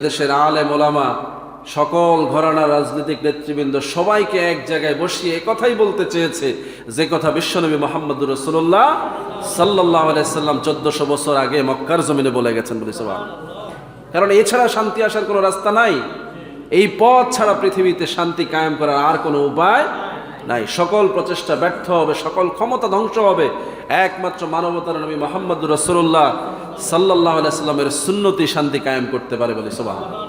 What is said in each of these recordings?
দেশের আলেম ওলামা সকল ঘরানার রাজনৈতিক নেতৃবৃন্দ সবাইকে এক জায়গায় বসিয়ে একথাই বলতে চেয়েছে যে কথা বিশ্বনবী মুহাম্মদুর রাসূলুল্লাহ সাল্লাল্লাহু আলাইহি সাল্লাম 1400 বছর আগে মক্কার জমিনে বলে গেছেন বলে সুবহানাল্লাহ। কারণ এছাড়া শান্তি আসার কোনো রাস্তা নাই, এই পথ ছাড়া পৃথিবীতে শান্তি কায়েম করার আর কোনো উপায় নাই। সকল প্রচেষ্টা ব্যর্থ হবে, সকল ক্ষমতা ধ্বংস হবে, একমাত্র মানবতার নবী মুহাম্মদুর রাসূলুল্লাহ সাল্লাল্লাহু আলাইহি সাল্লামের সুন্নতি শান্তি কায়েম করতে পারে বলে সুবহানাল্লাহ।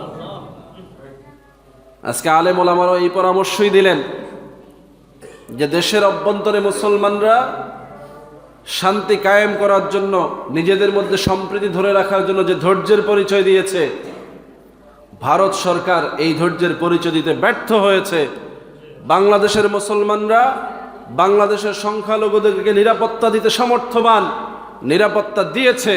আজকে আলেম ওলামারা এই পরামর্শই দিলেন যে দেশের অভ্যন্তরে মুসলমানরা শান্তি কায়েম করার জন্য, নিজেদের মধ্যে সম্প্রীতি ধরে রাখার জন্য যে ধৈর্যের পরিচয় দিয়েছে, ভারত সরকার এই ধৈর্যের পরিচয় দিতে ব্যর্থ হয়েছে। বাংলাদেশের মুসলমানরা বাংলাদেশের সংখ্যালঘুদেরকে নিরাপত্তা দিতে সমর্থবান, নিরাপত্তা দিয়েছে,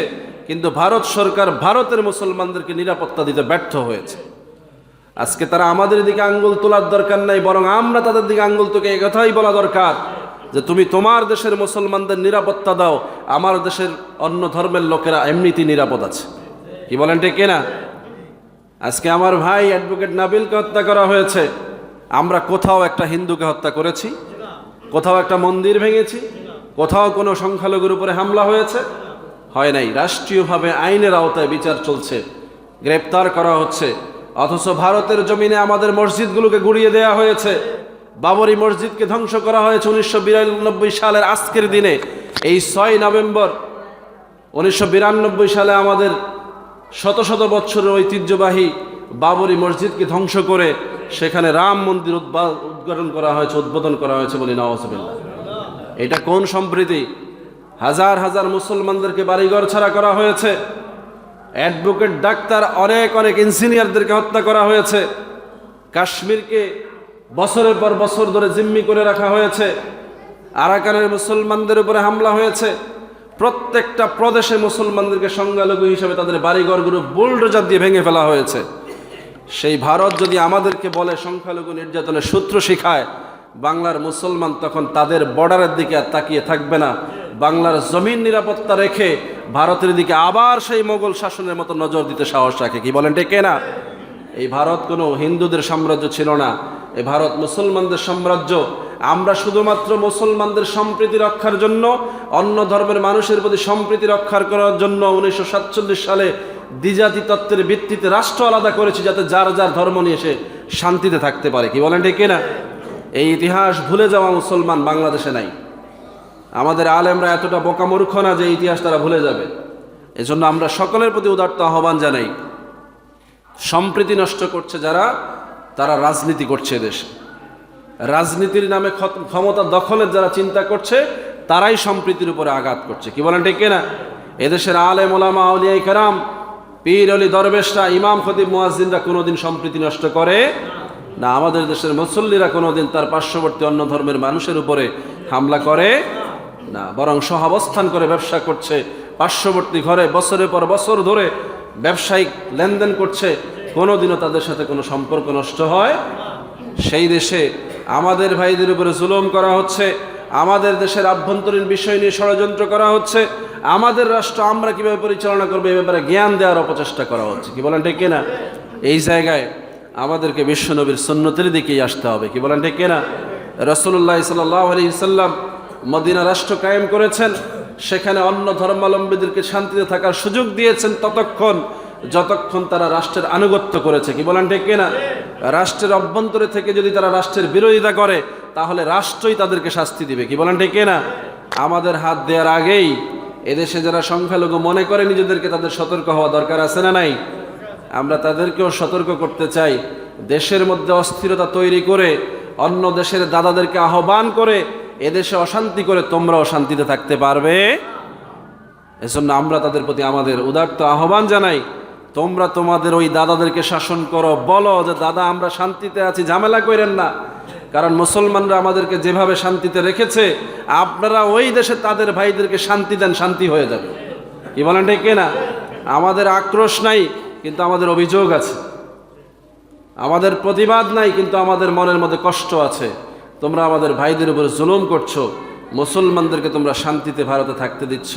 কিন্তু ভারত সরকার ভারতের মুসলমানদেরকে নিরাপত্তা দিতে ব্যর্থ হয়েছে। আজকে তারা আমাদের দিকে আঙ্গুল তোলার দরকার নাই, বরং আমরা তাদের দিকে আঙ্গুল তোকে এই কথাই বলা দরকার যে তুমি তোমার দেশের মুসলমানদের নিরাপত্তা দাও, আমার দেশের অন্য ধর্মের লোকেরা এমনিতেই নিরাপদ আছে। কি বলেন ঠিক কিনা? আজকে আমার ভাই অ্যাডভোকেট নাবিলকে হত্যা করা হয়েছে, আমরা কোথাও একটা হিন্দুকে হত্যা করেছি? কোথাও একটা মন্দির ভেঙেছি? কোথাও কোনো সংখ্যালঘুর উপরে হামলা হয়েছে? হয় নাই। রাষ্ট্রীয়ভাবে আইনের আওতায় বিচার চলছে, গ্রেপ্তার করা হচ্ছে। অথচ ভারতের জমিনে আমাদের মসজিদগুলোকে গুড়িয়ে দেওয়া হয়েছে। বাবরি মসজিদকে ধ্বংস করা হয়েছে 1992 সালের আজকের দিনে। এই 6 নভেম্বর 1992 সালে আমাদের শত শত বছরের ঐতিহ্যবাহী বাবরি মসজিদকে ধ্বংস করে সেখানে রাম মন্দির উদ্বোধন করা হয়েছে বলি নাউজুবিল্লাহ। এটা কোন সম্প্রীতি? হাজার হাজার মুসলমানদেরকে বাড়িঘর ছাড়া করা হয়েছে, অ্যাডভোকেট, ডাক্তার, অনেক অনেক ইঞ্জিনিয়ারদেরকে হত্যা করা হয়েছে। কাশ্মীরকে বছরের পর বছর ধরে জিম্মি করে রাখা হয়েছে। আরাকানের মুসলমানদের উপরে হামলা হয়েছে। প্রত্যেকটা প্রদেশে মুসলমানদেরকে সংখ্যালঘু হিসেবে তাদের বাড়িঘরগুলো বুলডোজার দিয়ে ভেঙে ফেলা হয়েছে। সেই ভারত যদি আমাদেরকে বলে সংখ্যালঘু নির্যাতনের সূত্র শিখায়, বাংলার মুসলমান তখন তাদের বর্ডারের দিকে আর তাকিয়ে থাকবে না, বাংলার জমিন নিরাপত্তা রেখে ভারতের দিকে আবার সেই মোগল শাসনের মতো নজর দিতে সাহস রাখে। কি বলেন ঠিক না? এই ভারত কোনো হিন্দুদের সাম্রাজ্য ছিল না, এই ভারত মুসলমানদের সাম্রাজ্য। আমরা শুধুমাত্র মুসলমানদের সম্প্রীতি রক্ষার জন্য, অন্য ধর্মের মানুষের প্রতি সম্প্রীতি রক্ষা করার জন্য 1947 সালে দ্বিজাতি তত্ত্বের ভিত্তিতে রাষ্ট্র আলাদা করেছি, যাতে যার যার ধর্ম নিয়ে সে শান্তিতে থাকতে পারে। কি বলেন ঠিক না? এই ইতিহাস ভুলে যাওয়া মুসলমান বাংলাদেশে নাই। আমাদের আলেমরা এতটা বোকা মূর্খ না যে ইতিহাস তারা ভুলে যাবে। এজন্য আমরা সকলের প্রতি উদাত্ত আহ্বান জানাই, সম্প্রীতি নষ্ট করছে যারা, তারা রাজনীতি করছে দেশে। রাজনীতির নামে ক্ষমতা দখলের যারা চিন্তা করছে, তারাই সম্প্রীতির উপরে আঘাত করছে। কি বলেন ঠিক না? এদেশের আলেম ওলামা, আউলিয়া কেরাম, পীর অলি দরবেশরা, ইমাম খতিব মুয়াজ্জিনরা কোনোদিন সম্প্রীতি নষ্ট করে না। আমাদের দেশের মুসল্লিরা কোনোদিন তার পার্শ্ববর্তী অন্য ধর্মের মানুষের উপরে হামলা করে না, বরং সহাবস্থান করে ব্যবসা করছে। পার্শ্ববর্তী ঘরে বছরের পর বছর ধরে ব্যবসায়িক লেনদেন করছে, কোনোদিনও তাদের সাথে কোনো সম্পর্ক নষ্ট হয়। সেই দেশে আমাদের ভাইদের উপরে জুলুম করা হচ্ছে, আমাদের দেশের আভ্যন্তরীণ বিষয় নিয়ে ষড়যন্ত্র করা হচ্ছে, আমাদের রাষ্ট্র আমরা কিভাবে পরিচালনা করবো এ ব্যাপারে জ্ঞান দেওয়ার অপচেষ্টা করা হচ্ছে। কি বলেন ঠিক কিনা? এই জায়গায় আমাদেরকে বিশ্বনবীর সুন্নতের দিকেই আসতে হবে। কি বলেন ঠিক কিনা? রাসূলুল্লাহ সাল্লাল্লাহু আলাইহি সাল্লাম মদিনা রাষ্ট্র কায়েম করেছেন, সেখানে অন্য ধর্মাবলম্বীদেরকে শান্তিতে থাকার সুযোগ দিয়েছেন যতক্ষণ তারা রাষ্ট্রের আনুগত্য করেছে। কি বলেন ঠিক কিনা? রাষ্ট্রের অভ্যন্তরে থেকে যদি তারা রাষ্ট্রের বিরোধিতা করে, তাহলে রাষ্ট্রই তাদেরকে শাস্তি দিবে। কি বলেন ঠিক কিনা? আমাদের হাত দেওয়ার আগেই এদেশে যারা সংখ্যালঘু মনে করে নিজেদেরকে, তাদের সতর্ক হওয়া দরকার আছে না নাই? আমরা তাদেরকেও সতর্ক করতে চাই, দেশের মধ্যে অস্থিরতা তৈরি করে, অন্য দেশের দাদাদেরকে আহ্বান করে এদেশে অশান্তি করে তোমরাও শান্তিতে থাকতে পারবে? এজন্য আমরা তাদের প্রতি আমাদের উদাত্ত আহ্বান জানাই, তোমরা তোমাদের ওই দাদাদেরকে শাসন করো, বলো যে দাদা আমরা শান্তিতে আছি, ঝামেলা করেন না। কারণ মুসলমানরা আমাদেরকে যেভাবে শান্তিতে রেখেছে, আপনারা ওই দেশে তাদের ভাইদেরকে শান্তি দেন, শান্তি হয়ে যাবে। কি বলেন ঠিক না? আমাদের আক্রোশ নাই, কিন্তু আমাদের অভিযোগ আছে। আমাদের প্রতিবাদ নাই, কিন্তু আমাদের মনের মধ্যে কষ্ট আছে। তোমরা আমাদের ভাইদের উপর জুলুম করছো, মুসলমানদেরকে তোমরা শান্তিতে ভারতে থাকতে দিচ্ছ